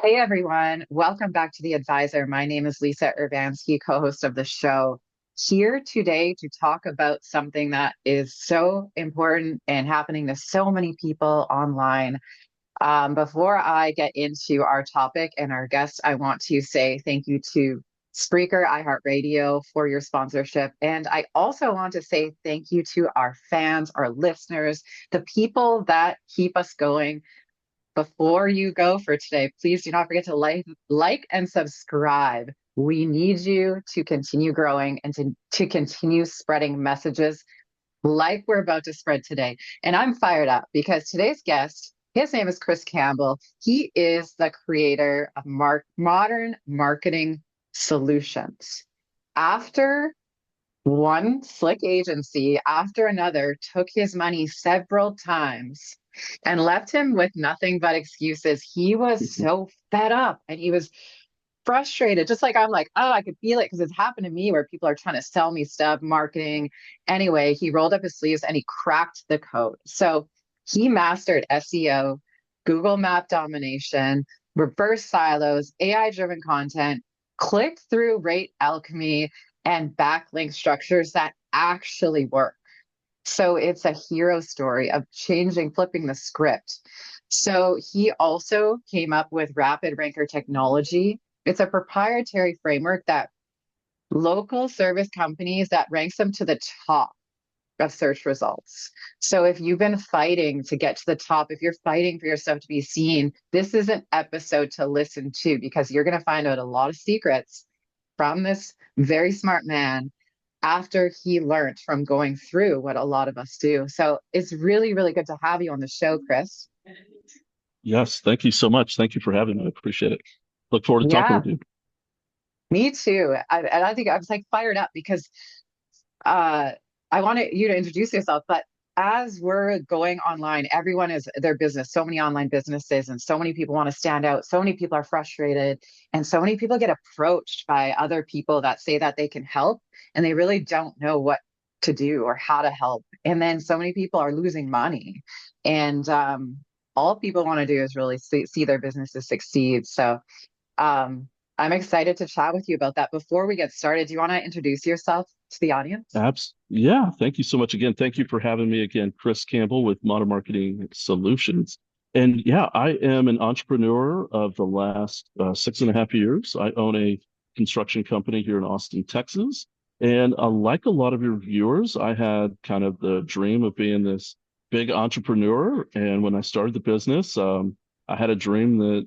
Hey everyone, welcome back to The Advisor. My name is Lisa Urbanski, co-host of the show. Here today to talk about something that is so important and happening to so many people online. Before I get into our topic and our guest, I want to say thank you to Spreaker iHeartRadio for your sponsorship. And I also want to say thank you to our fans, our listeners, the people that keep us going. Before you go for today, please do not forget to like and subscribe. We need you to continue growing and to continue spreading messages like we're about to spread today. And I'm fired up because today's guest, his name is Chris Campbell. He is the creator of modern marketing solutions. After one slick agency after another took his money several times and left him with nothing but excuses. He was so fed up and he was frustrated, just like I'm like, oh, I could feel it because it's happened to me where people are trying to sell me stuff, marketing. Anyway, he rolled up his sleeves and he cracked the code. So he mastered SEO, Google Map domination, reverse silos, AI driven content, click through rate alchemy, and backlink structures that actually work. So it's a hero story of flipping the script. So he also came up with Rapid Ranker technology. It's a proprietary framework that local service companies that ranks them to the top of search results. So if you've been fighting to get to the top, if you're fighting for your stuff to be seen, this is an episode to listen to because you're going to find out a lot of secrets from this very smart man after he learned from going through what a lot of us do. So it's really, really good to have you on the show, Chris. Yes, thank you so much. Thank you for having me. I appreciate it. Look forward to talking Yeah, with you. me too. And I think I was like fired up because uh, I wanted you to introduce yourself, but as we're going online, everyone is their business, so many online businesses, and so many people want to stand out. So many people are frustrated, and so many people get approached by other people that say that they can help, and they really don't know what to do or how to help. And then so many people are losing money, and all people want to do is really see their businesses succeed. So um, I'm excited to chat with you about that. Before we get started, do you want to introduce yourself to the audience? Yeah, thank you so much again. Thank you for having me again, Chris Campbell with Modern Marketing Solutions. And yeah, I am an entrepreneur of the last 6.5 years. I own a construction company here in Austin, Texas. And like a lot of your viewers, I had kind of the dream of being this big entrepreneur. And when I started the business, I had a dream that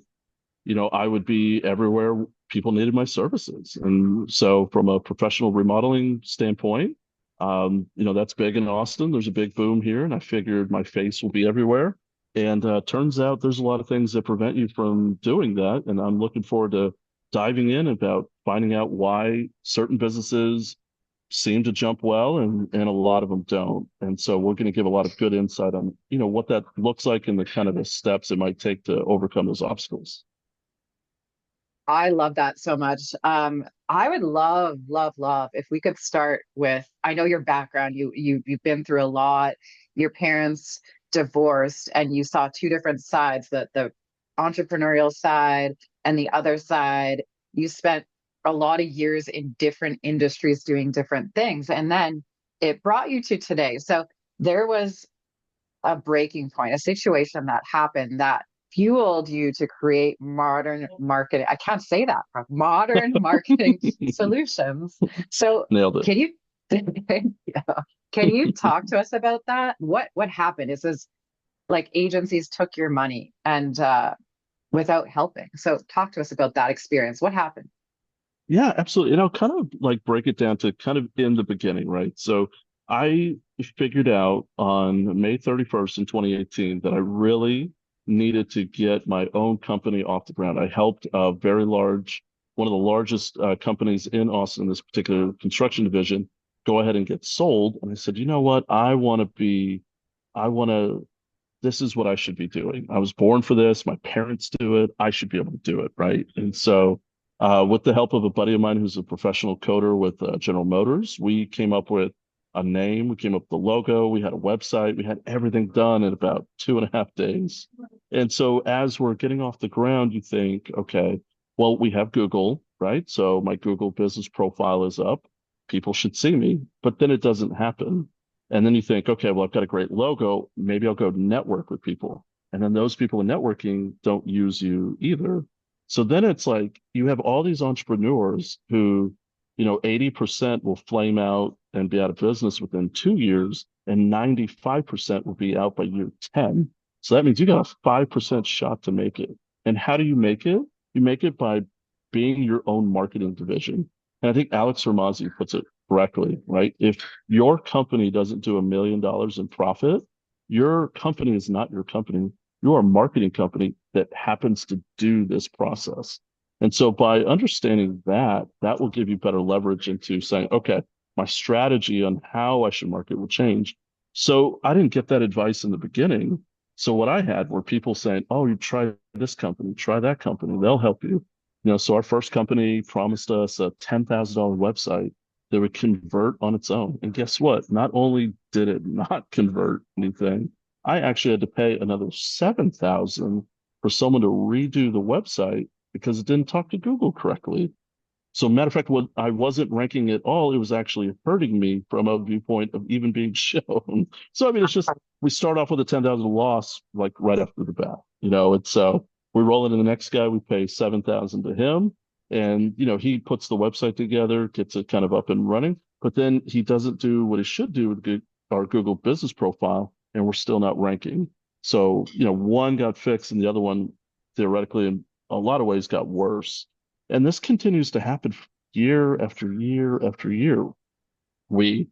I would be everywhere people needed my services. And so from a professional remodeling standpoint, that's big in Austin. There's a big boom here, and I figured my face will be everywhere. And turns out there's a lot of things that prevent you from doing that. And I'm looking forward to diving in about finding out why certain businesses seem to jump well and a lot of them don't. And so we're going to give a lot of good insight on, what that looks like and the kind of the steps it might take to overcome those obstacles. I love that so much. I would love, love, love if we could start with, I know your background, you've been through a lot. Your parents divorced and you saw two different sides, the entrepreneurial side and the other side. You spent a lot of years in different industries doing different things. And then it brought you to today. So there was a breaking point, a situation that happened that fueled you to create modern marketing. I can't say that, modern marketing solutions. So Nailed it. can you yeah. Can you talk to us about that? What happened? Is this like agencies took your money and without helping? So talk to us about that experience. What happened? Yeah, absolutely. And I'll kind of like break it down to kind of in the beginning, right? So I figured out on May 31st in 2018 that I really needed to get my own company off the ground. I helped one of the largest companies in Austin, this particular construction division, go ahead and get sold. And I said, you know what? I want to, this is what I should be doing. I was born for this. My parents do it. I should be able to do it, right? And so with the help of a buddy of mine who's a professional coder with General Motors, we came up with a name, we came up with the logo, we had a website, we had everything done in about 2.5 days. And so as we're getting off the ground, you think, okay, well, we have Google, right? So my Google business profile is up. People should see me, but then it doesn't happen. And then you think, okay, well, I've got a great logo. Maybe I'll go network with people. And then those people in networking don't use you either. So then it's like you have all these entrepreneurs who, 80% will flame out and be out of business within 2 years, and 95% will be out by year 10. So that means you got a 5% shot to make it. And how do you make it? You make it by being your own marketing division. And I think Alex Hermazi puts it correctly, right? If your company doesn't do $1 million in profit, your company is not your company. You're a marketing company that happens to do this process. And so by understanding that, that will give you better leverage into saying, okay, my strategy on how I should market will change. So I didn't get that advice in the beginning. So what I had were people saying, oh, you try this company, try that company, they'll help you. So our first company promised us a $10,000 website that would convert on its own. And guess what? Not only did it not convert anything, I actually had to pay another 7,000 for someone to redo the website because it didn't talk to Google correctly. So matter of fact, when I wasn't ranking at all, it was actually hurting me from a viewpoint of even being shown. So I mean, it's just we start off with a 10,000 loss like right after the bat. It's we roll into the next guy, we pay 7,000 to him, and he puts the website together, gets it kind of up and running, but then he doesn't do what he should do with our Google business profile, and we're still not ranking. So one got fixed, and the other one theoretically in a lot of ways got worse. And this continues to happen year after year after year. We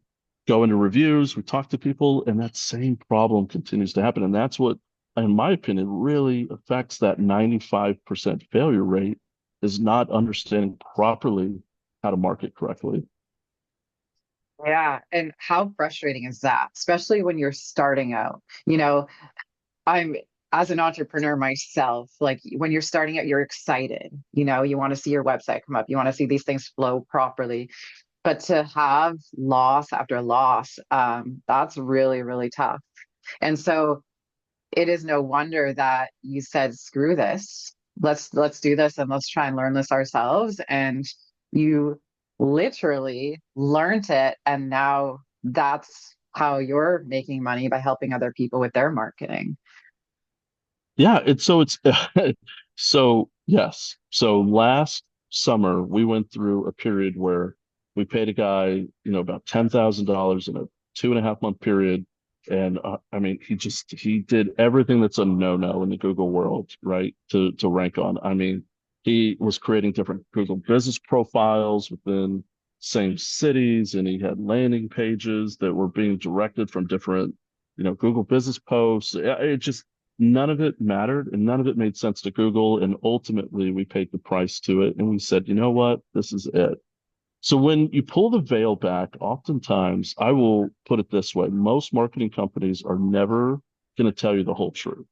go into reviews, we talk to people, and that same problem continues to happen. And that's what, in my opinion, really affects that 95% failure rate is not understanding properly how to market correctly. Yeah. And how frustrating is that, especially when you're starting out? I'm as an entrepreneur myself, like when you're starting out, you're excited. You want to see your website come up, you want to see these things flow properly. But to have loss after loss, that's really, really tough. And so it is no wonder that you said, screw this. Let's do this and let's try and learn this ourselves. And you literally learned it. And now that's how you're making money by helping other people with their marketing. Yeah, it's so yes. So last summer we went through a period where we paid a guy, about $10,000 in a 2.5 month period. And I mean, he did everything that's a no-no in the Google world, right? To rank on. I mean, he was creating different Google business profiles within same cities, and he had landing pages that were being directed from different, Google business posts. It just none of it mattered and none of it made sense to Google. And ultimately, we paid the price to it. And we said, you know what? This is it. So when you pull the veil back, oftentimes, I will put it this way, most marketing companies are never going to tell you the whole truth.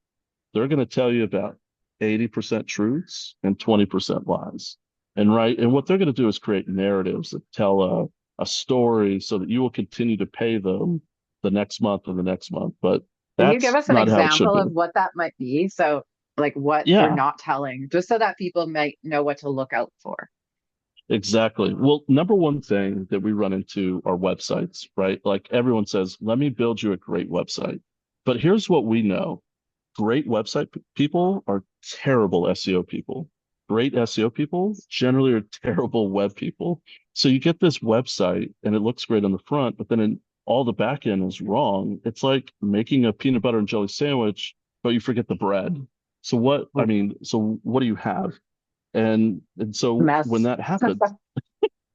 They're going to tell you about 80% truths and 20% lies. And right. And what they're going to do is create narratives that tell a story so that you will continue to pay them the next month and the next month. But Can you give that's us an not how it should example be. of what that might be? So, like what they're Yeah, not telling, just so that people might know what to look out for. exactly. Well, number one thing that we run into are websites, right? Like everyone says, let me build you a great website. But here's what we know. Great website people are terrible SEO people. Great SEO people generally are terrible web people. So you get this website and it looks great on the front, but then all the back end is wrong. It's like making a peanut butter and jelly sandwich, but you forget the bread. So what do you have? And so when Mess. that happens,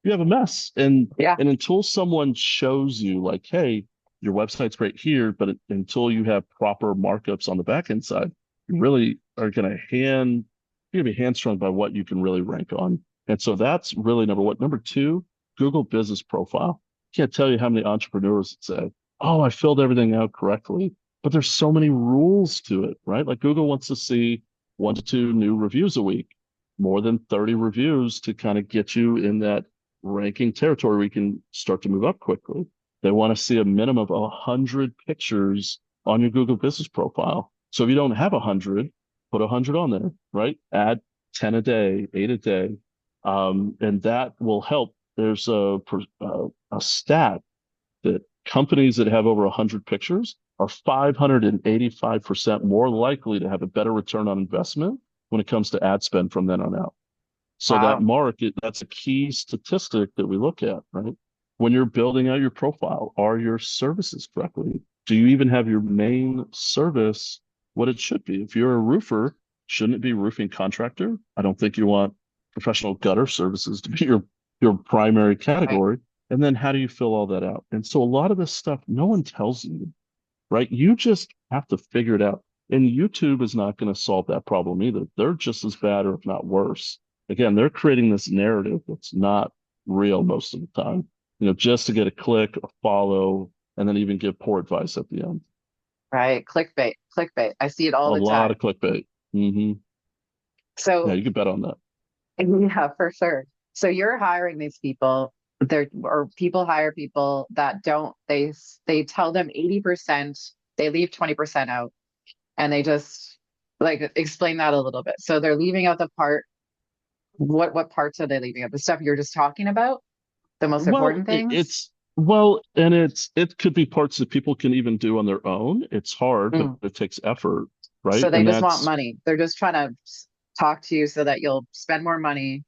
you have a mess. And Yeah. and until someone shows you like, hey, your website's great here, but until you have proper markups on the back end side, you really are you're gonna be hamstrung by what you can really rank on. And so that's really number one. Number two, Google business profile. Can't tell you how many entrepreneurs that say, oh, I filled everything out correctly. But there's so many rules to it, right? Like Google wants to see 1 to 2 new reviews a week, more than 30 reviews to kind of get you in that ranking territory, we can start to move up quickly. They want to see a minimum of 100 pictures on your Google business profile. So if you don't have 100, put 100 on there, right? Add 10 a day, 8 a day. And that will help. There's a stat that companies that have over 100 pictures are 585% more likely to have a better return on investment when it comes to ad spend from then on out. So that Wow. market, that's a key statistic that we look at, right? When you're building out your profile, are your services correctly? Do you even have your main service what it should be? If you're a roofer, shouldn't it be roofing contractor? I don't think you want professional gutter services to be your primary Right. category. And then how do you fill all that out? And so a lot of this stuff, no one tells you, right? You just have to figure it out. And YouTube is not going to solve that problem either. They're just as bad or if not worse. Again, they're creating this narrative that's not real most of the time, just to get a click, a follow, and then even give poor advice at the end. Right. Clickbait. Clickbait. I see it A all the lot time. of clickbait. Yeah, So you can bet on that. yeah, for sure. So you're hiring these people. They're or people hire people that don't they tell them 80%, they leave 20% out, and they just like explain that a little bit. So they're leaving out the part, what parts are they leaving out? The stuff you're just talking about, the most Well, important things? and it could be parts that people can even do on their own. It's hard, but Mm. it takes effort, right? So they And just want that's money. They're just trying to talk to you so that you'll spend more money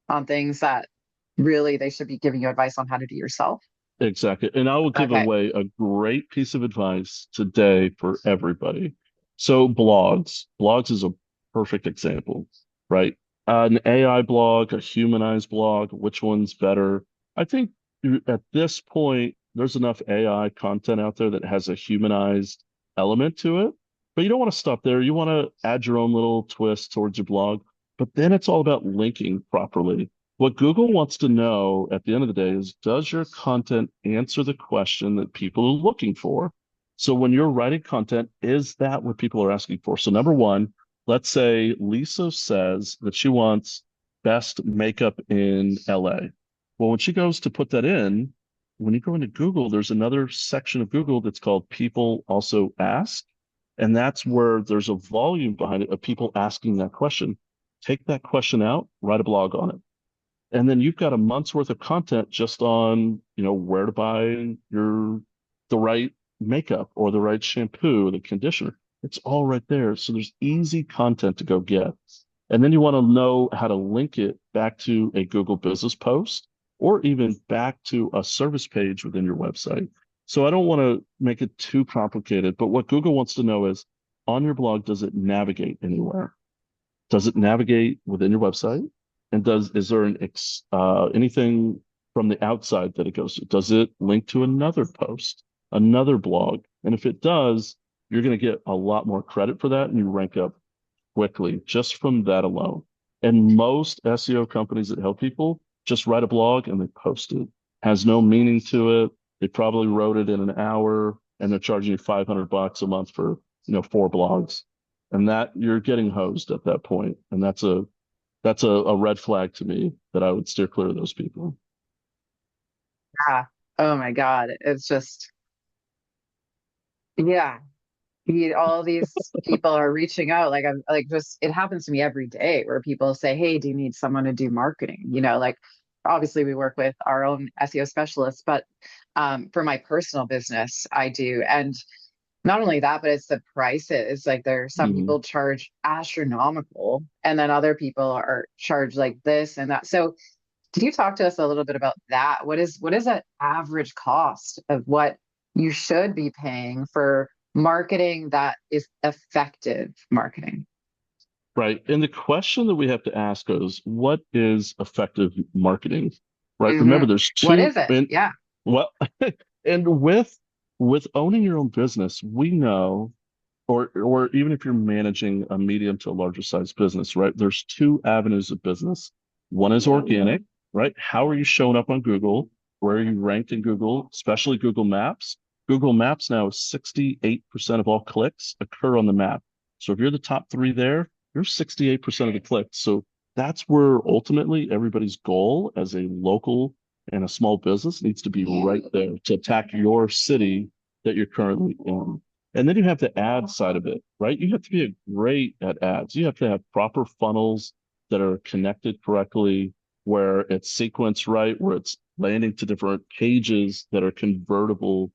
on things that really they should be giving you advice on how to do yourself. exactly. And I will give Okay. away a great piece of advice today for everybody. So blogs is a perfect example, right? An AI blog, a humanized blog, which one's better? I think at this point, there's enough AI content out there that has a humanized element to it, but you don't want to stop there. You want to add your own little twist towards your blog, but then it's all about linking properly. What Google wants to know at the end of the day is, does your content answer the question that people are looking for? So when you're writing content, is that what people are asking for? So number one, let's say Lisa says that she wants best makeup in LA. Well, when she goes to put that in, when you go into Google, there's another section of Google that's called people also ask. And that's where there's a volume behind it of people asking that question. Take that question out, write a blog on it. And then you've got a month's worth of content just on, where to buy the right makeup or the right shampoo, the conditioner. It's all right there. So there's easy content to go get. And then you want to know how to link it back to a Google business post or even back to a service page within your website. So I don't want to make it too complicated, but what Google wants to know is on your blog, does it navigate anywhere? Does it navigate within your website? And is there anything from the outside that it goes to? Does it link to another post, another blog? And if it does, you're going to get a lot more credit for that and you rank up quickly just from that alone. And most SEO companies that help people just write a blog and they post it. Has no meaning to it. They probably wrote it in an hour and they're charging you $500 a month for, 4 blogs. And that you're getting hosed at that point. And that's a red flag to me that I would steer clear of those people. Yeah. Oh my God. It's just, yeah. All these people are reaching out. Like I'm like just it happens to me every day where people say, "Hey, do you need someone to do marketing?" Like obviously we work with our own SEO specialists, but for my personal business, I do. And not only that, but it's the prices. Like there, some Mhm. people charge astronomical, and then other people are charged like this and that. So could you talk to us a little bit about that? What is that average cost of what you should be paying for marketing that is effective marketing? Right. And the question that we have to ask is, what is effective marketing? Right. Hmm. Remember, there's What two, is it? and Yeah. well, and with owning your own business, we know, or even if you're managing a medium to a larger size business, right? There's two avenues of business. One is organic, right? How are you showing up on Google? Where are you ranked in Google, especially Google Maps? Google Maps now, 68% of all clicks occur on the map. So if you're the top three there, you're 68% of the clicks. So that's where ultimately everybody's goal as a local and a small business needs to be right there to attack your city that you're currently in. And then you have the ad side of it, right? You have to be great at ads. You have to have proper funnels that are connected correctly, where it's sequenced right, where it's landing to different pages that are convertible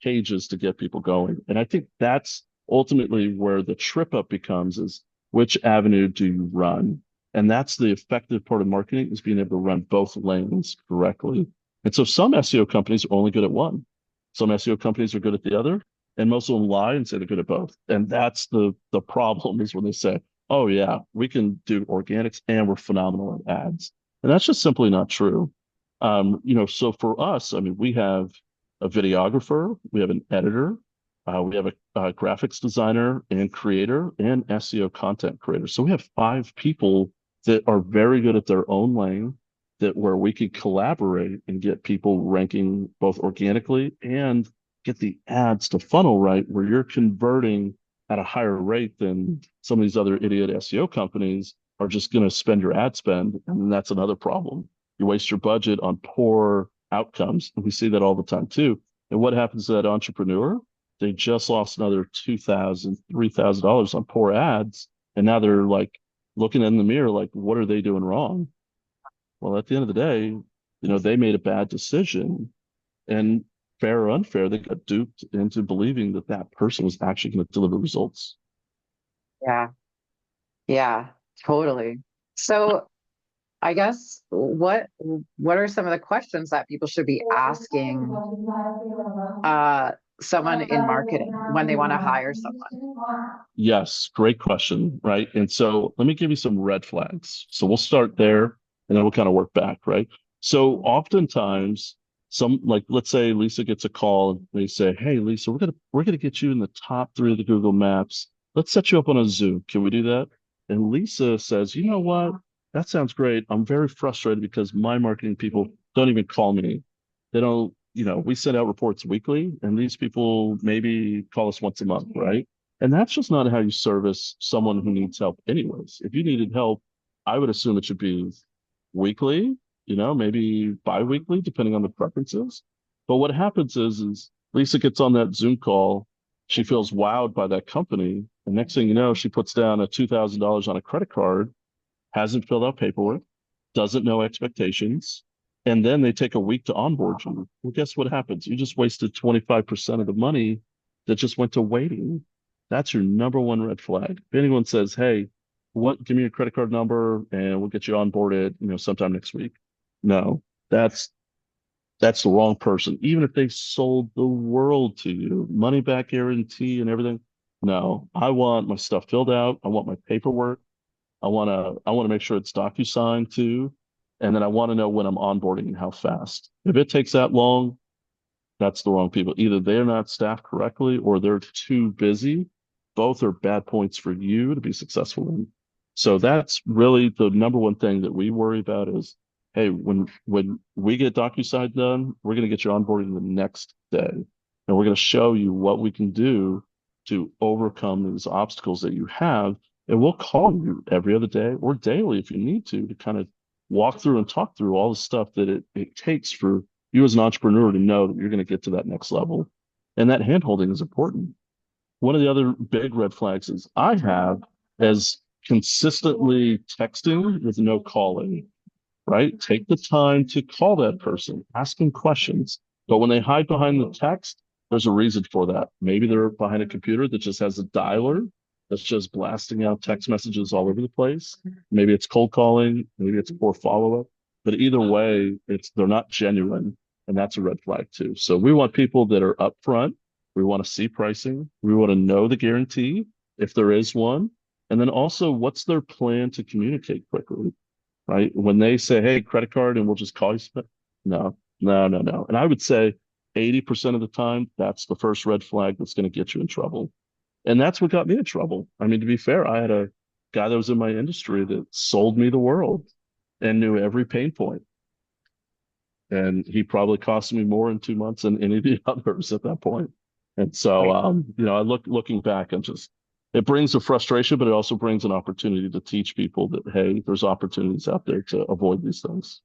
pages to get people going. And I think that's ultimately where the trip up becomes is which avenue do you run? And that's the effective part of marketing is being able to run both lanes correctly. And so some SEO companies are only good at one. Some SEO companies are good at the other, and most of them lie and say they're good at both. And that's the problem is when they say, "Oh yeah, we can do organics and we're phenomenal at ads," and that's just simply not true. So for us, I mean, we have a videographer, we have an editor, we have a graphics designer and creator, and SEO content creator. So we have five people that are very good at their own lane, that where we could collaborate and get people ranking both organically and get the ads to funnel right, where you're converting at a higher rate than some of these other idiot SEO companies are just going to spend your ad spend. And that's another problem. You waste your budget on poor outcomes. And we see that all the time too. And what happens to that entrepreneur? They just lost another $2,000, $3,000 on poor ads. And now they're like looking in the mirror, like, what are they doing wrong? Well, at the end of the day, they made a bad decision, and fair or unfair, they got duped into believing that that person was actually going to deliver results. Yeah. Yeah, totally. So I guess what are some of the questions that people should be asking someone in marketing when they want to hire someone? Yes, great question, right? And so let me give you some red flags. So we'll start there and then we'll kind of work back, right? So oftentimes like let's say Lisa gets a call and they say, "Hey Lisa, we're gonna get you in the top three of the Google Maps. Let's set you up on a Zoom. Can we do that?" And Lisa says, "You know what? That sounds great. I'm very frustrated because my marketing people don't even call me. They don't, we send out reports weekly and these people maybe call us once a month, right? And that's just not how you service someone who needs help, anyways. If you needed help, I would assume it should be weekly, maybe bi-weekly, depending on the preferences. But what happens is Lisa gets on that Zoom call, she feels wowed by that company, and next thing you know, she puts down a $2,000 on a credit card, hasn't filled out paperwork, doesn't know expectations, and then they take a week to onboard you. Well, guess what happens? You just wasted 25% of the money that just went to waiting. That's your number one red flag. If anyone says, "Hey, give me your credit card number and we'll get you onboarded, sometime next week." No, that's the wrong person. Even if they sold the world to you, money back guarantee and everything. No, I want my stuff filled out. I want my paperwork. I want to make sure it's DocuSign too. And then I want to know when I'm onboarding and how fast. If it takes that long, that's the wrong people. Either they're not staffed correctly or they're too busy. Both are bad points for you to be successful in. So that's really the number one thing that we worry about is, hey, when we get DocuSign done, we're going to get you onboarding the next day. And we're going to show you what we can do to overcome these obstacles that you have. And we'll call you every other day or daily if you need to kind of walk through and talk through all the stuff that it takes for you as an entrepreneur to know that you're going to get to that next level. And that handholding is important. One of the other big red flags is I have as consistently texting with no calling, right? Take the time to call that person, ask them questions. But when they hide behind the text, there's a reason for that. Maybe they're behind a computer that just has a dialer that's just blasting out text messages all over the place. Maybe it's cold calling, maybe it's poor follow-up. But either way, they're not genuine, and that's a red flag too. So we want people that are upfront. We want to see pricing. We want to know the guarantee if there is one. And then also, what's their plan to communicate quickly? Right? When they say, "Hey, credit card, and we'll just call you." No, no, no, no. And I would say 80% of the time, that's the first red flag that's going to get you in trouble. And that's what got me in trouble. I mean, to be fair, I had a guy that was in my industry that sold me the world and knew every pain point. And he probably cost me more in 2 months than any of the others at that point. And so, Right. looking back, it brings a frustration, but it also brings an opportunity to teach people that, hey, there's opportunities out there to avoid these things.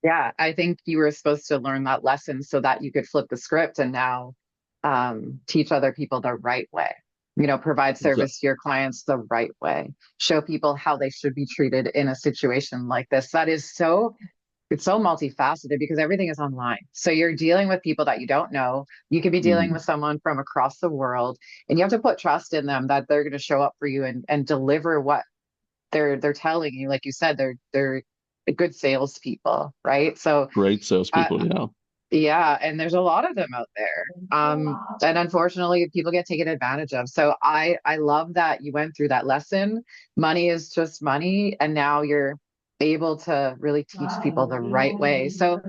Yeah, I think you were supposed to learn that lesson so that you could flip the script and now teach other people the right way. Provide Exactly. service to your clients the right way. Show people how they should be treated in a situation like this. It's so multifaceted because everything is online. So you're dealing with people that you don't know. You could be dealing Mhm. with someone from across the world, and you have to put trust in them that they're going to show up for you and deliver what they're telling you. Like you said, they're good salespeople, right? So Great uh, salespeople. Yeah. yeah, and there's a lot of them out there. And unfortunately, people get taken advantage of. So I love that you went through that lesson. Money is just money, and now you're able to really teach people the right way. So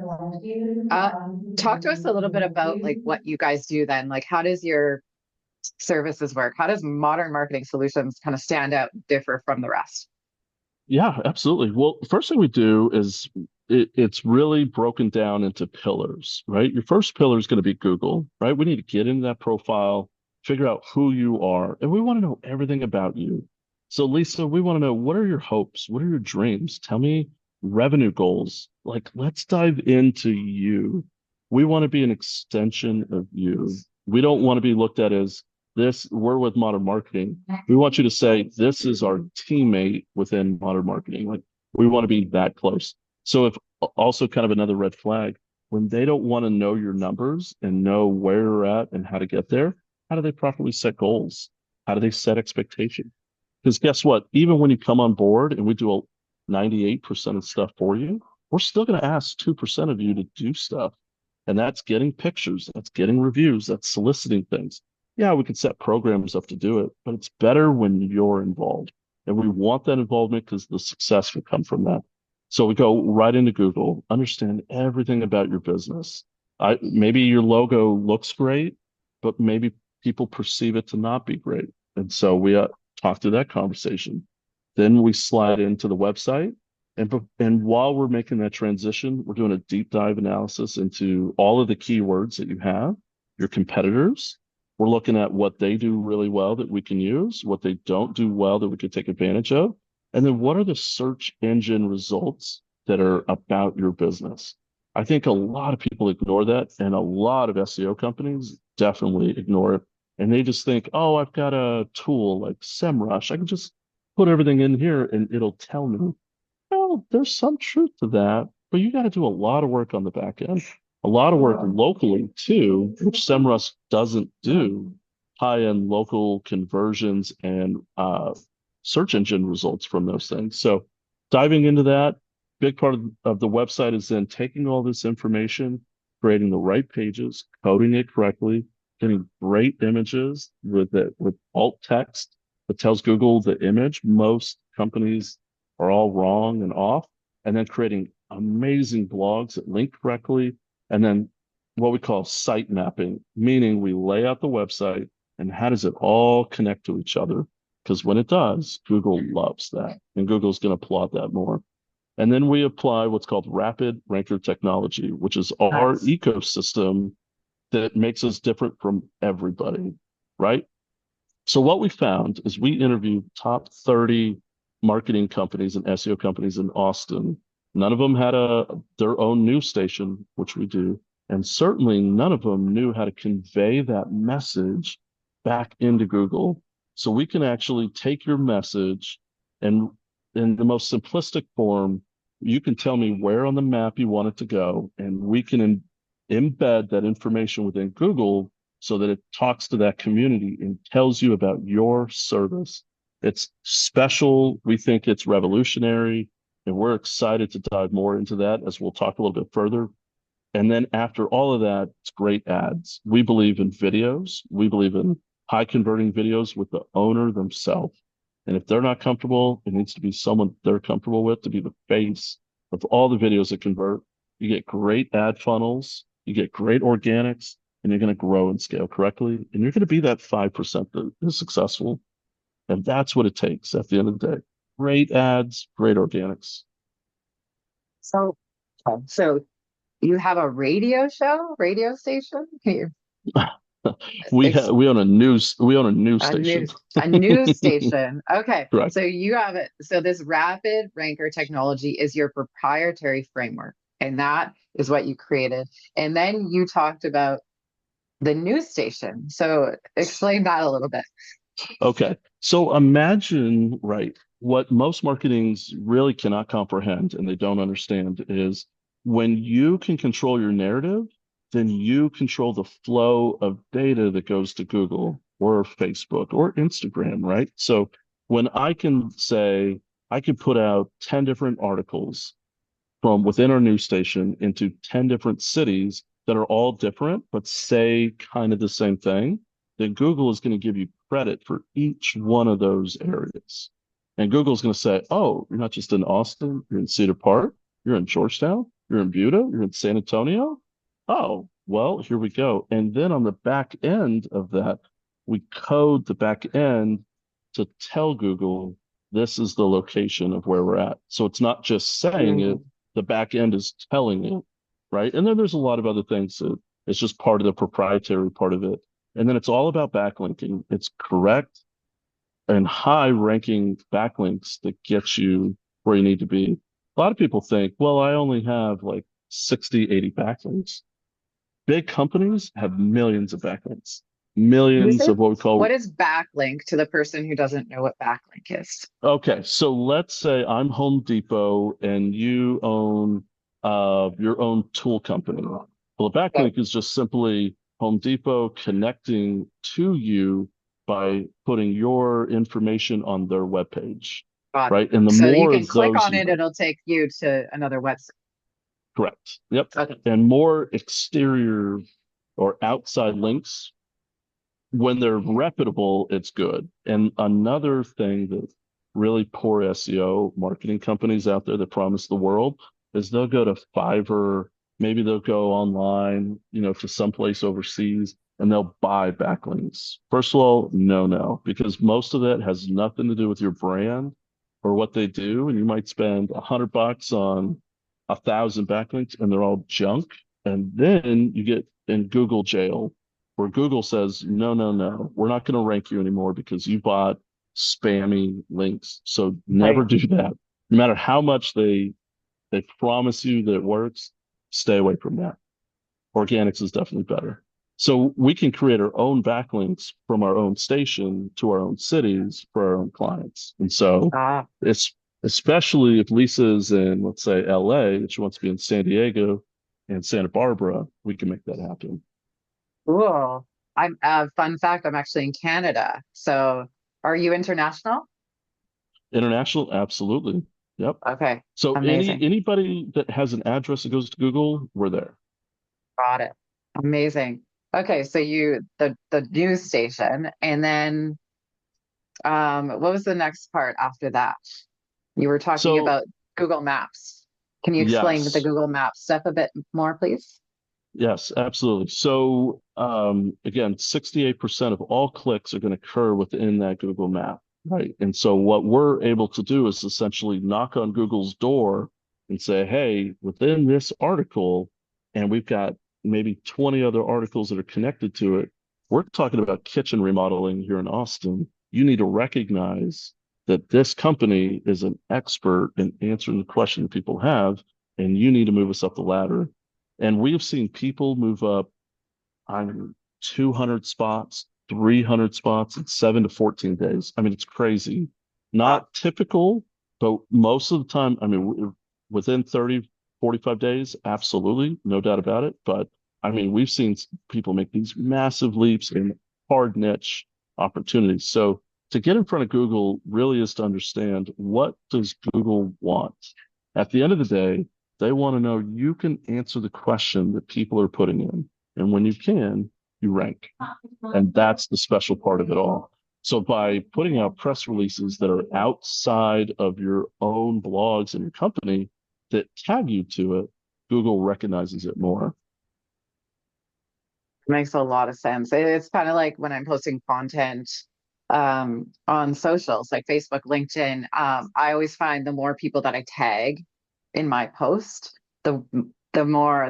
uh talk to us a little bit about like what you guys do then. Like how does your services work? How does modern marketing solutions kind of stand out, differ from the rest? Yeah, absolutely. Well, the first thing we do is it's really broken down into pillars, right? Your first pillar is going to be Google, right? We need to get into that profile, figure out who you are, and we want to know everything about you. So, Lisa, we want to know, what are your hopes? What are your dreams? Tell me revenue goals. Like, let's dive into you. We want to be an extension of you. We don't want to be looked at as this, we're with modern marketing. We want you to say, this is our teammate within modern marketing. Like, we want to be that close. So, if also kind of another red flag, when they don't want to know your numbers and know where you're at and how to get there, how do they properly set goals? How do they set expectations? Because guess what? Even when you come on board and we do a 98% of stuff for you, we're still going to ask 2% of you to do stuff. And that's getting pictures, that's getting reviews, that's soliciting things. Yeah, we can set programs up to do it, but it's better when you're involved. And we want that involvement because the success will come from that. So we go right into Google, understand everything about your business. Maybe your logo looks great, but maybe people perceive it to not be great. And so we talk through that conversation. Then we slide into the website. And while we're making that transition, we're doing a deep dive analysis into all of the keywords that you have, your competitors. We're looking at what they do really well that we can use, what they don't do well that we could take advantage of. And then what are the search engine results that are about your business? I think a lot of people ignore that, and a lot of SEO companies definitely ignore it. And they just think, oh, I've got a tool like SEMrush. I can just put everything in here and it'll tell me. Well, there's some truth to that, but you got to do a lot of work on the back end, a lot of work locally too, which SEMrush doesn't do, high-end local conversions and search engine results from those things. So diving into that, big part of the website is then taking all this information, creating the right pages, coding it correctly, getting great images with alt text that tells Google the image. Most companies are all wrong and off, and then creating amazing blogs that link correctly, and then what we call site mapping, meaning we lay out the website and how does it all connect to each other? Because when it does, Google loves that, and Google's going to applaud that more. And then we apply what's called rapid ranker technology, which is our Nice. ecosystem that makes us different from everybody, right? So what we found is we interviewed top 30 marketing companies and SEO companies in Austin. None of them had their own news station, which we do, and certainly none of them knew how to convey that message back into Google. So we can actually take your message and in the most simplistic form, you can tell me where on the map you want it to go, and we can embed that information within Google so that it talks to that community and tells you about your service. It's special. We think it's revolutionary, and we're excited to dive more into that as we'll talk a little bit further. And then after all of that, it's great ads. We believe in videos. We believe in high converting videos with the owner themselves. And if they're not comfortable, it needs to be someone they're comfortable with to be the face of all the videos that convert. You get great ad funnels, you get great organics, and you're going to grow and scale correctly. And you're going to be that 5% that is successful. And that's what it takes at the end of the day. Great ads, great organics. So, so you have a radio station? Can you ex We own a news a station. news station? Okay. Correct. So you have it. So this rapid ranker technology is your proprietary framework. And that is what you created. And then you talked about the news station. So explain that a little bit. Okay. So imagine, right, what most marketings really cannot comprehend and they don't understand is when you can control your narrative, then you control the flow of data that goes to Google or Facebook or Instagram, right? So when I can say, I could put out 10 different articles from within our news station into 10 different cities that are all different, but say kind of the same thing, then Google is going to give you credit for each one of those areas. And Google's going to say, oh, you're not just in Austin, you're in Cedar Park, you're in Georgetown, you're in Buda, you're in San Antonio. Oh, well, here we go. And then on the back end of that, we code the back end to tell Google this is the location of where we're at. So it's not just saying it, Mm. the back end is telling it, right? And then there's a lot of other things that it's just part of the proprietary part of it. And then it's all about backlinking. It's correct and high ranking backlinks that get you where you need to be. A lot of people think, well, I only have like 60, 80 backlinks. Big companies have millions of backlinks, You millions say, of what we call. what is backlink to the person who doesn't know what backlink is? Okay, so let's say I'm Home Depot and you own your own tool company. Well, a Okay, backlink is just simply Home Depot connecting to you by putting your information on their webpage, got it. right? And the So you more can of click those on you it, have, it'll take you to another website. correct. Yep. Okay. And more exterior or outside links when they're reputable, it's good. And another thing that really poor SEO marketing companies out there that promise the world is they'll go to Fiverr, maybe they'll go online, to someplace overseas and they'll buy backlinks. First of all, no, because most of that has nothing to do with your brand or what they do. And you might spend $100 on 1,000 backlinks and they're all junk. And then you get in Google jail where Google says, no, we're not going to rank you anymore because you bought spammy links. So never Right. do that. No matter how much they promise you that it works, stay away from that. Organics is definitely better. So we can create our own backlinks from our own station to our own cities for our own clients. And so Ah, it's especially if Lisa's in, let's say, LA, and she wants to be in San Diego and Santa Barbara, we can make that happen. cool. I'm fun fact, I'm actually in Canada. So are you international? International, absolutely. Yep. Okay. So Amazing. anybody that has an address that goes to Google, we're there. Got it. Amazing. Okay, so the news station, and then what was the next part after that? You were talking So about Google Maps. Can you explain the yes, Google Maps stuff a bit more, please? yes, absolutely. So again, 68% of all clicks are going to occur within that Google map, right? And so what we're able to do is essentially knock on Google's door and say, hey, within this article, and we've got maybe 20 other articles that are connected to it, we're talking about kitchen remodeling here in Austin. You need to recognize that this company is an expert in answering the question that people have, and you need to move us up the ladder. And we've seen people move up on 200 spots, 300 spots in 7 to 14 days. I mean, it's crazy. Wow. Not typical, but most of the time, I mean, within 30, 45 days, absolutely, no doubt about it. But I mean, we've seen people make these massive leaps in hard niche opportunities. So to get in front of Google really is to understand what does Google want? At the end of the day, they want to know you can answer the question that people are putting in. And when you can, you rank. And that's the special part of it all. So by putting out press releases that are outside of your own blogs and your company that tag you to it, Google recognizes it more. Makes a lot of sense. It's kind of like when I'm posting content on socials like Facebook, LinkedIn. I always find the more people that I tag in my post, the the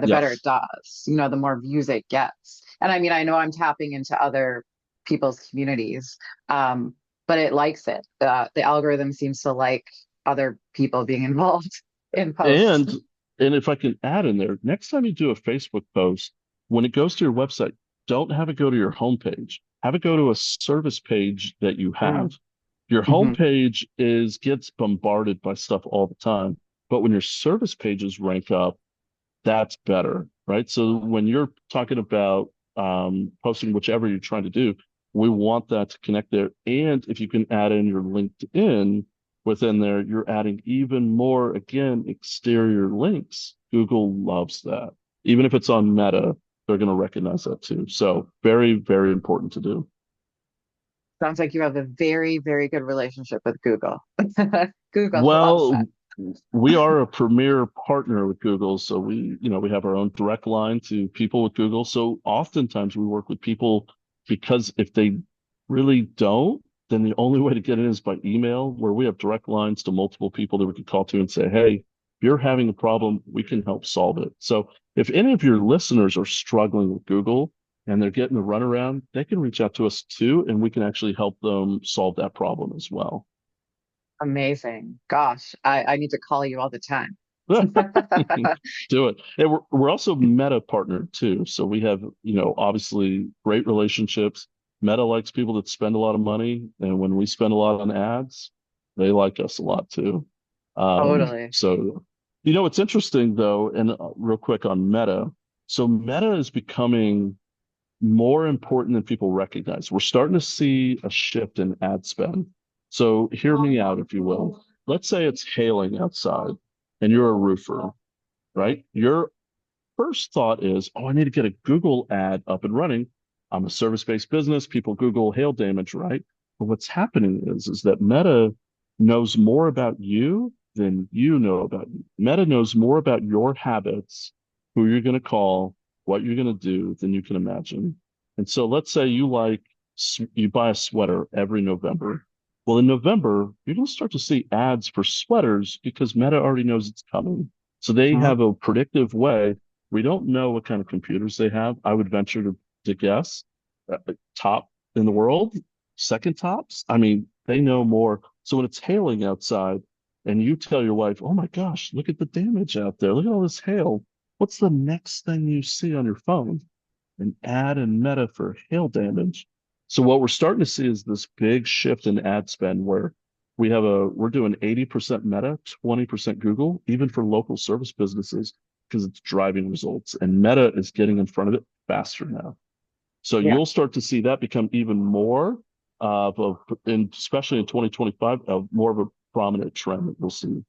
better it Yes. does. The more views it gets. And I mean, I know I'm tapping into other people's communities, but it likes it. The algorithm seems to like other people being involved in And posts. And if I can add in there, next time you do a Facebook post, when it goes to your website, don't have it go to your homepage. Have it go to a service page that you have. Mm, Your hmm. homepage is gets bombarded by stuff all the time, but when your service pages rank up, that's better, right? So when you're talking about posting whichever you're trying to do, we want that to connect there. And if you can add in your LinkedIn within there, you're adding even more, again, exterior links. Google loves that. Even if it's on Meta, they're going to recognize that too. So very, very important to do. Sounds like you have a very, very good relationship with Google. Google loves that. Well, we are a premier partner with Google, so we have our own direct line to people with Google. So oftentimes we work with people because if they really don't, then the only way to get in is by email, where we have direct lines to multiple people that we can call to and say, "Hey, if you're having a problem, we can help solve it." So if any of your listeners are struggling with Google and they're getting the runaround, they can reach out to us too, and we can actually help them solve that problem as well. Amazing. Gosh, I need to call you all the time. Do it. And we're also Meta partnered too. So we have, obviously great relationships. Meta likes people that spend a lot of money. And when we spend a lot on ads, they like us a lot too. Totally. So, it's interesting though, and real quick on Meta. So Meta is becoming more important than people recognize. We're starting to see a shift in ad spend. So hear me out, if you will. Let's say it's hailing outside and you're a roofer, right? Your first thought is, oh, I need to get a Google ad up and running. I'm a service-based business. People Google hail damage, right? But what's happening is that Meta knows more about you than you know about you. Meta knows more about your habits, who you're going to call, what you're going to do than you can imagine. And so let's say you buy a sweater every November. Well, in November, you're going to start to see ads for sweaters because Meta already knows it's coming. So they Mhm. have a predictive way. We don't know what kind of computers they have. I would venture to guess top in the world, second tops. I mean, they know more. So when it's hailing outside and you tell your wife, oh my gosh, look at the damage out there. Look at all this hail. What's the next thing you see on your phone? An ad and Meta for hail damage. So what we're starting to see is this big shift in ad spend where we're doing 80% Meta, 20% Google, even for local service businesses, because it's driving results. And Meta is getting in front of it faster now. So Yeah. you'll start to see that become even more and especially in 2025, more of a prominent trend that we'll see.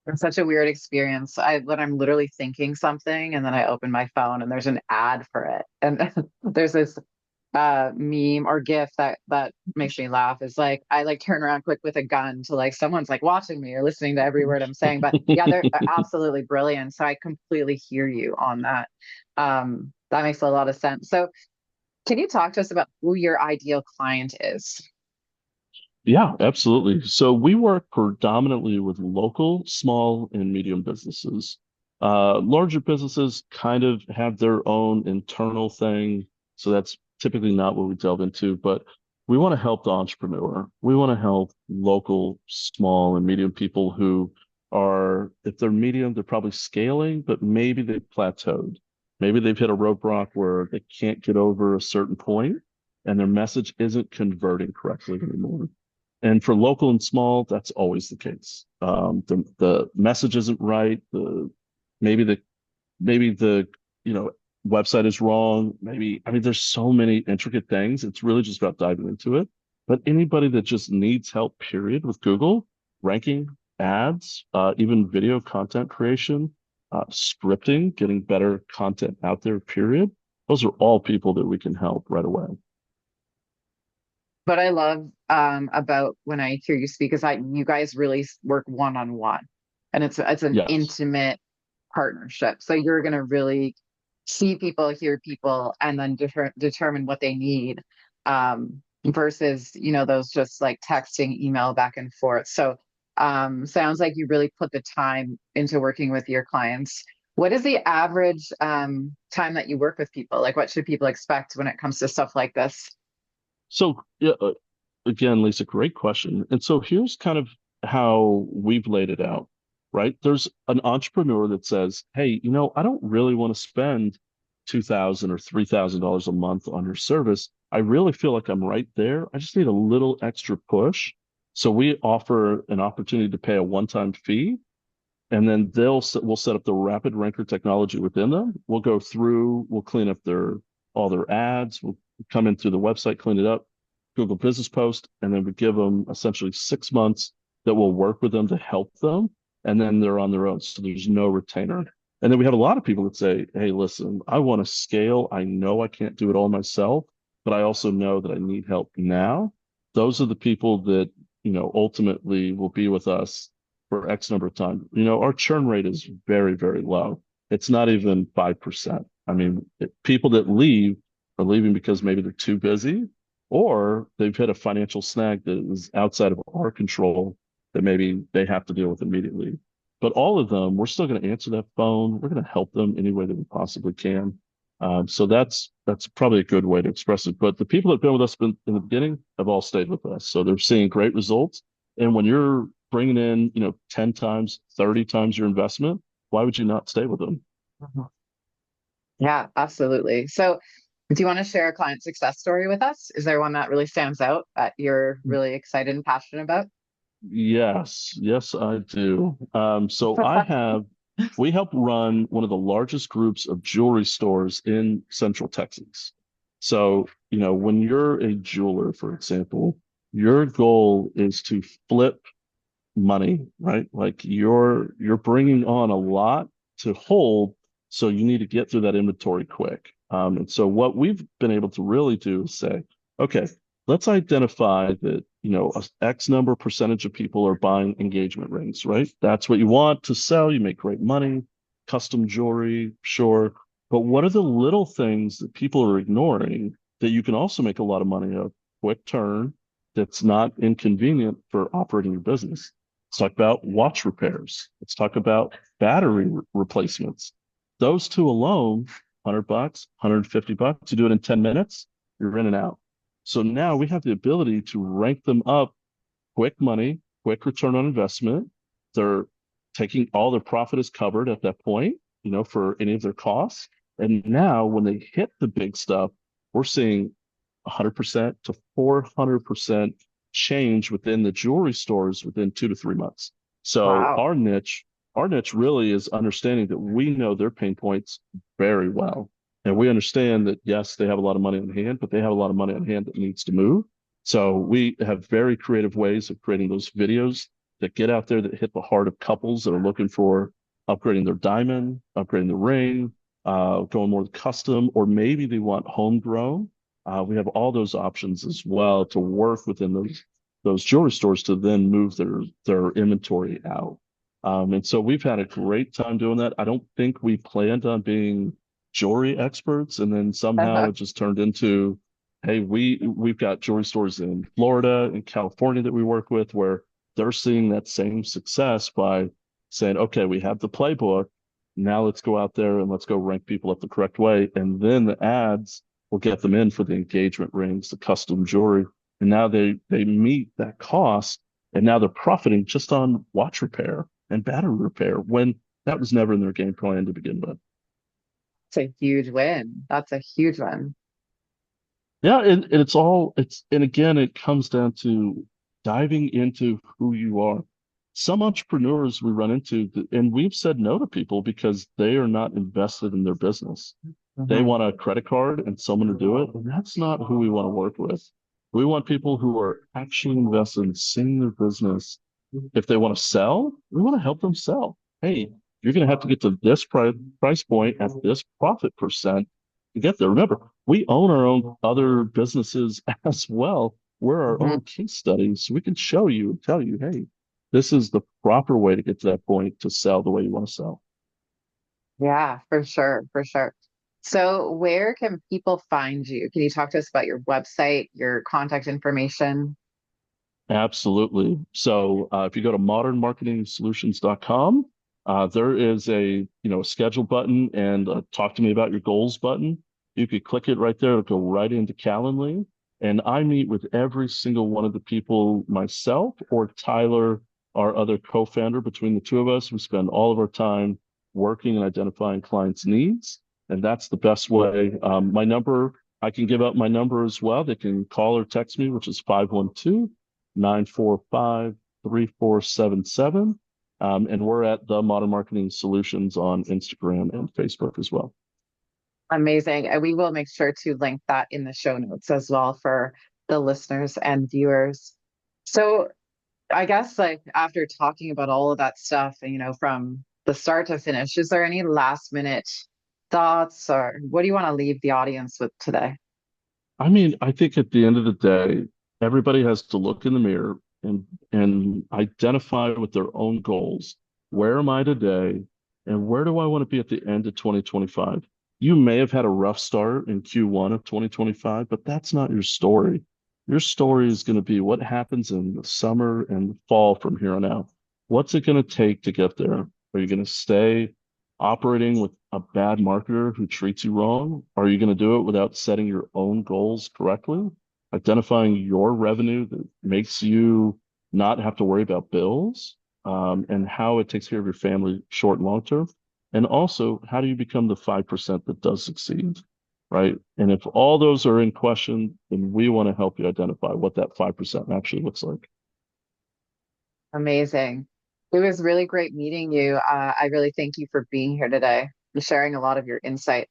It's such a weird experience. When I'm literally thinking something and then I open my phone and there's an ad for it. And there's this meme or gif that makes me laugh is like I like turn around quick with a gun to like someone's like watching me or listening to every word I'm saying. But yeah, they're absolutely brilliant. So I completely hear you on that. That makes a lot of sense. So can you talk to us about who your ideal client is? Yeah, absolutely. So we work predominantly with local, small, and medium businesses. Larger businesses kind of have their own internal thing, so that's typically not what we delve into, but we want to help the entrepreneur. We want to help local, small, and medium people who are, if they're medium, they're probably scaling, but maybe they've plateaued. Maybe they've hit a roadblock where they can't get over a certain point and their message isn't converting correctly anymore. And for local and small, that's always the case. The message isn't right. Maybe the maybe the you know website is wrong. Maybe I mean there's so many intricate things. It's really just about diving into it. But anybody that just needs help, period, with Google ranking, ads, even video content creation, scripting, getting better content out there, period. Those are all people that we can help right away. What I love about when I hear you speak is that you guys really work one on one, and it's an Yes. intimate partnership. So you're going to really see people, hear people, and then determine what they need, versus those just like texting, email back and forth. So sounds like you really put the time into working with your clients. What is the average time that you work with people? Like, what should people expect when it comes to stuff like this? So yeah, again, Lisa, great question. And so here's kind of how we've laid it out, right? There's an entrepreneur that says, hey, I don't really want to spend 2,000 or $3,000 a month on your service. I really feel like I'm right there. I just need a little extra push. So we offer an opportunity to pay a one-time fee, and then we'll set up the rapid ranker technology within them. We'll go through, we'll clean up all their ads, we'll come in through the website, clean it up, Google Business Post, and then we give them essentially 6 months that will work with them to help them, and then they're on their own. So there's no retainer. And then we have a lot of people that say, hey, listen, I want to scale. I know I can't do it all myself, but I also know that I need help now. Those are the people that, ultimately will be with us for X number of time. Our churn rate is very, very low. It's not even 5%. I mean, people that leave are leaving because maybe they're too busy or they've hit a financial snag that is outside of our control that maybe they have to deal with immediately. But all of them, we're still going to answer that phone. We're going to help them any way that we possibly can. So that's probably a good way to express it. But the people that have been with us in the beginning have all stayed with us. So they're seeing great results. And when you're bringing in, 10 times, 30 times your investment, why would you not stay with them? Mhm. Yeah, absolutely. So, do you want to share a client success story with us? Is there one that really stands out that you're really excited and passionate about? Yes, yes, I do. We help run one of the largest groups of jewelry stores in Central Texas. So, when you're a jeweler, for example, your goal is to flip money, right? Like you're bringing on a lot to hold, so you need to get through that inventory quick. And so what we've been able to really do is say, okay, let's identify that, a X number percentage of people are buying engagement rings, right? That's what you want to sell. You make great money, custom jewelry, sure. But what are the little things that people are ignoring that you can also make a lot of money of? Quick turn, that's not inconvenient for operating your business. Let's talk about watch repairs. Let's talk about battery replacements. Those two alone, $100, $150, you do it in 10 minutes, you're in and out. So now we have the ability to rank them up, quick money, quick return on investment. They're taking all their profit is covered at that point, for any of their costs. And now when they hit the big stuff, we're seeing 100% to 400% change within the jewelry stores within 2 to 3 months. So Wow. our niche really is understanding that we know their pain points very well. And we understand that, yes, they have a lot of money on hand, but they have a lot of money on hand that needs to move. So we have very creative ways of creating those videos that get out there that hit the heart of couples that are looking for upgrading their diamond, upgrading the ring, going more custom, or maybe they want homegrown. We have all those options as well to work within those jewelry stores to then move their inventory out. And so we've had a great time doing that. I don't think we planned on being jewelry experts, and then somehow it just turned into, hey, we've got jewelry stores in Florida and California that we work with where they're seeing that same success by saying, okay, we have the playbook. Now let's go out there and let's go rank people up the correct way. And then the ads will get them in for the engagement rings, the custom jewelry. And now they meet that cost, and now they're profiting just on watch repair and battery repair when that was never in their game plan to begin with. It's a huge win. That's a huge win. Yeah, and and again, it comes down to diving into who you are. Some entrepreneurs we run into, and we've said no to people because they are not invested in their business. They Mhm. want a credit card and someone to do it, and that's not who we want to work with. We want people who are actually invested in seeing their business. If they want to sell, we want to help them sell. Hey, you're going to have to get to this price point at this profit percent to get there. Remember, we own our own other businesses as well. We're our Mhm. own case studies. So we can show you and tell you, hey, this is the proper way to get to that point to sell the way you want to sell. Yeah, for sure, for sure. So, where can people find you? Can you talk to us about your website, your contact information? Absolutely. So if you go to modernmarketingsolutions.com, there is a schedule button and a talk to me about your goals button. You could click it right there. It'll go right into Calendly. And I meet with every single one of the people myself or Tyler, our other co-founder. Between the two of us, we spend all of our time working and identifying clients' needs, and that's the best way. My number, I can give out my number as well. They can call or text me, which is 512-945-3477. And we're at the Modern Marketing Solutions on Instagram and Facebook as well. Amazing. And we will make sure to link that in the show notes as well for the listeners and viewers. So I guess like after talking about all of that stuff, from the start to finish, is there any last minute thoughts or what do you want to leave the audience with today? I mean, I think at the end of the day, everybody has to look in the mirror and identify with their own goals. Where am I today? And where do I want to be at the end of 2025? You may have had a rough start in Q1 of 2025, but that's not your story. Your story is going to be what happens in the summer and the fall from here on out. What's it going to take to get there? Are you going to stay operating with a bad marketer who treats you wrong? Are you going to do it without setting your own goals correctly? Identifying your revenue that makes you not have to worry about bills, and how it takes care of your family short and long term. And also, how do you become the 5% that does succeed? Right. And if all those are in question, then we want to help you identify what that 5% actually looks like. Amazing. It was really great meeting you. I really thank you for being here today and sharing a lot of your insight.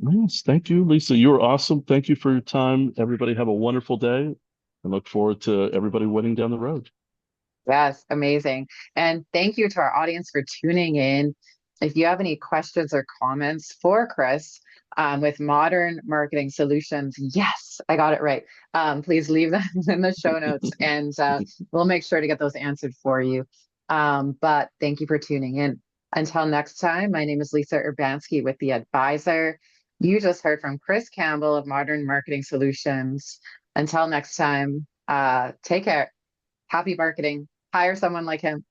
Yes, thank you, Lisa. You were awesome. Thank you for your time. Everybody have a wonderful day and look forward to everybody winning down the road. Yes, amazing. And thank you to our audience for tuning in. If you have any questions or comments for Chris with Modern Marketing Solutions, yes, I got it right. Please leave them in the show notes and we'll make sure to get those answered for you. But thank you for tuning in. Until next time, my name is Lisa Urbanski with The Advisor. You just heard from Chris Campbell of Modern Marketing Solutions. Until next time, take care. Happy marketing. Hire someone like him.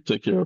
Take care.